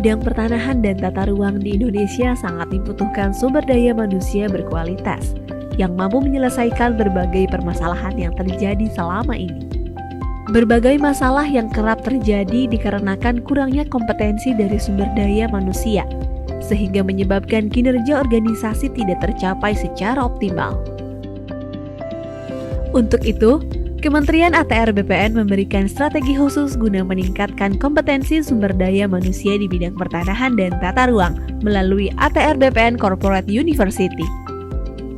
bidang pertanahan dan tata ruang di Indonesia sangat dibutuhkan sumber daya manusia berkualitas yang mampu menyelesaikan berbagai permasalahan yang terjadi selama ini. Berbagai masalah yang kerap terjadi dikarenakan kurangnya kompetensi dari sumber daya manusia, sehingga menyebabkan kinerja organisasi tidak tercapai secara optimal. Untuk itu, Kementerian ATR BPN memberikan strategi khusus guna meningkatkan kompetensi sumber daya manusia di bidang pertanahan dan tata ruang melalui ATR BPN Corporate University.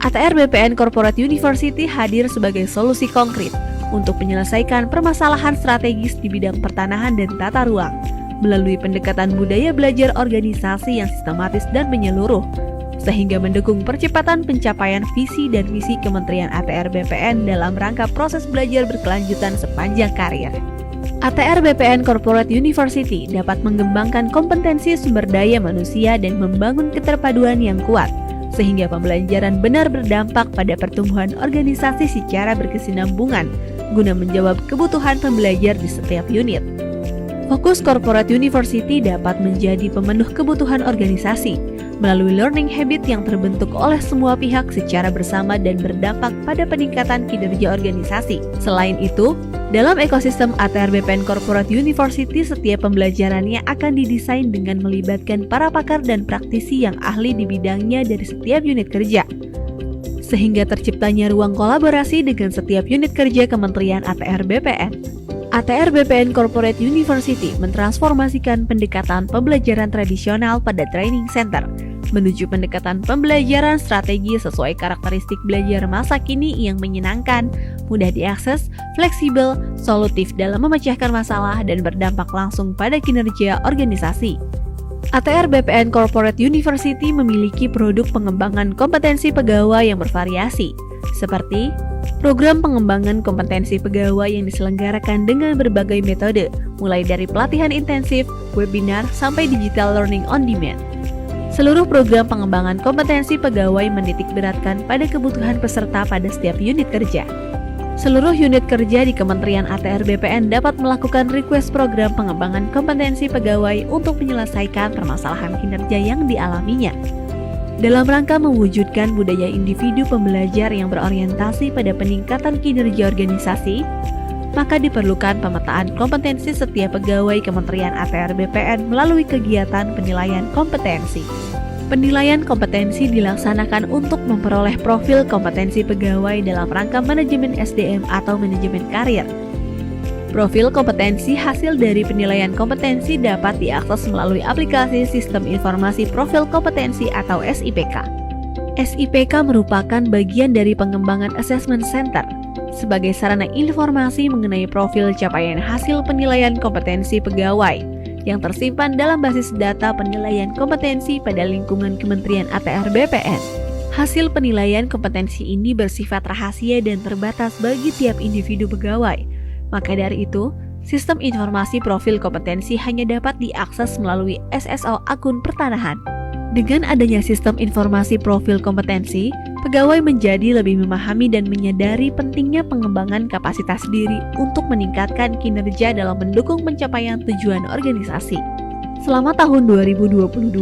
ATR BPN Corporate University hadir sebagai solusi konkret untuk menyelesaikan permasalahan strategis di bidang pertanahan dan tata ruang melalui pendekatan budaya belajar organisasi yang sistematis dan menyeluruh, sehingga mendukung percepatan pencapaian visi dan misi Kementerian ATR BPN dalam rangka proses belajar berkelanjutan sepanjang karir. ATR BPN Corporate University dapat mengembangkan kompetensi sumber daya manusia dan membangun keterpaduan yang kuat, sehingga pembelajaran benar berdampak pada pertumbuhan organisasi secara berkesinambungan, guna menjawab kebutuhan pembelajar di setiap unit. Fokus Corporate University dapat menjadi pemenuh kebutuhan organisasi melalui learning habit yang terbentuk oleh semua pihak secara bersama dan berdampak pada peningkatan kinerja organisasi. Selain itu, dalam ekosistem ATR BPN Corporate University, setiap pembelajarannya akan didesain dengan melibatkan para pakar dan praktisi yang ahli di bidangnya dari setiap unit kerja, sehingga terciptanya ruang kolaborasi dengan setiap unit kerja Kementerian ATR BPN. ATR BPN Corporate University mentransformasikan pendekatan pembelajaran tradisional pada training center menuju pendekatan pembelajaran strategi sesuai karakteristik belajar masa kini yang menyenangkan, mudah diakses, fleksibel, solutif dalam memecahkan masalah dan berdampak langsung pada kinerja organisasi. ATR BPN Corporate University memiliki produk pengembangan kompetensi pegawai yang bervariasi, seperti program pengembangan kompetensi pegawai yang diselenggarakan dengan berbagai metode, mulai dari pelatihan intensif, webinar, sampai digital learning on demand. Seluruh program pengembangan kompetensi pegawai menitik beratkan pada kebutuhan peserta pada setiap unit kerja. Seluruh unit kerja di Kementerian ATR BPN dapat melakukan request program pengembangan kompetensi pegawai untuk menyelesaikan permasalahan kinerja yang dialaminya. Dalam rangka mewujudkan budaya individu pembelajar yang berorientasi pada peningkatan kinerja organisasi, maka diperlukan pemetaan kompetensi setiap pegawai Kementerian ATR BPN melalui kegiatan penilaian kompetensi. Penilaian kompetensi dilaksanakan untuk memperoleh profil kompetensi pegawai dalam rangka manajemen SDM atau manajemen karir. Profil kompetensi hasil dari penilaian kompetensi dapat diakses melalui aplikasi Sistem Informasi Profil Kompetensi atau SIPK. SIPK merupakan bagian dari pengembangan Assessment Center sebagai sarana informasi mengenai profil capaian hasil penilaian kompetensi pegawai yang tersimpan dalam basis data penilaian kompetensi pada lingkungan Kementerian ATR BPN. Hasil penilaian kompetensi ini bersifat rahasia dan terbatas bagi tiap individu pegawai. Maka dari itu, sistem informasi profil kompetensi hanya dapat diakses melalui SSO akun pertanahan. Dengan adanya sistem informasi profil kompetensi, pegawai menjadi lebih memahami dan menyadari pentingnya pengembangan kapasitas diri untuk meningkatkan kinerja dalam mendukung pencapaian tujuan organisasi. Selama tahun 2022,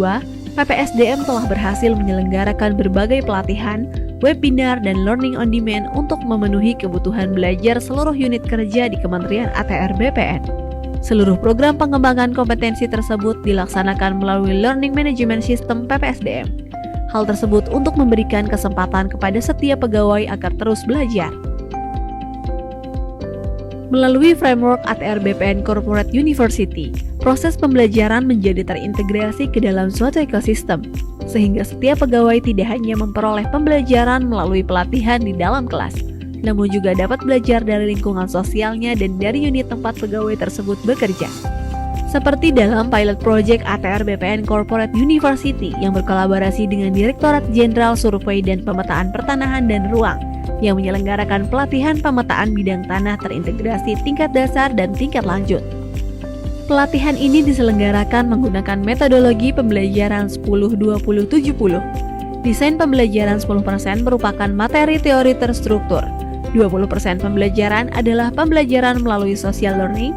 PPSDM telah berhasil menyelenggarakan berbagai pelatihan, webinar, dan learning on demand untuk memenuhi kebutuhan belajar seluruh unit kerja di Kementerian ATR BPN. Seluruh program pengembangan kompetensi tersebut dilaksanakan melalui Learning Management System PPSDM. Hal tersebut untuk memberikan kesempatan kepada setiap pegawai agar terus belajar. Melalui framework ATR BPN Corporate University, proses pembelajaran menjadi terintegrasi ke dalam suatu ekosistem, sehingga setiap pegawai tidak hanya memperoleh pembelajaran melalui pelatihan di dalam kelas, namun juga dapat belajar dari lingkungan sosialnya dan dari unit tempat pegawai tersebut bekerja. Seperti dalam pilot project ATR BPN Corporate University yang berkolaborasi dengan Direktorat Jenderal Survei dan Pemetaan Pertanahan dan Ruang yang menyelenggarakan pelatihan pemetaan bidang tanah terintegrasi tingkat dasar dan tingkat lanjut. Pelatihan ini diselenggarakan menggunakan metodologi pembelajaran 10-20-70. Desain pembelajaran 10% merupakan materi teori terstruktur, 20% pembelajaran adalah pembelajaran melalui social learning,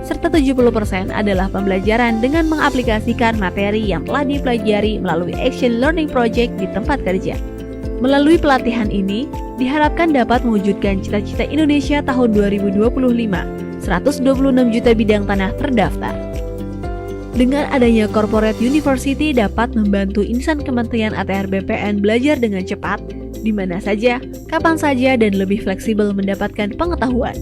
serta 70% adalah pembelajaran dengan mengaplikasikan materi yang telah dipelajari melalui Action Learning Project di tempat kerja. Melalui pelatihan ini, diharapkan dapat mewujudkan cita-cita Indonesia tahun 2025, 126 juta bidang tanah terdaftar. Dengan adanya Corporate University dapat membantu insan Kementerian ATR BPN belajar dengan cepat, di mana saja, kapan saja, dan lebih fleksibel mendapatkan pengetahuan.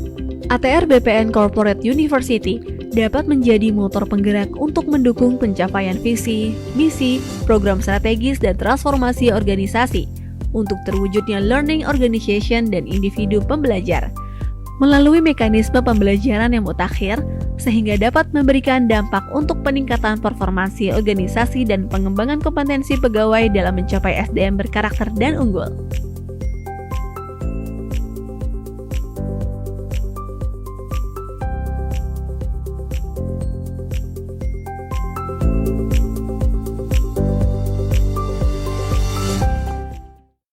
ATR BPN Corporate University dapat menjadi motor penggerak untuk mendukung pencapaian visi, misi, program strategis, dan transformasi organisasi untuk terwujudnya learning organization dan individu pembelajar melalui mekanisme pembelajaran yang mutakhir sehingga dapat memberikan dampak untuk peningkatan performansi organisasi dan pengembangan kompetensi pegawai dalam mencapai SDM berkarakter dan unggul.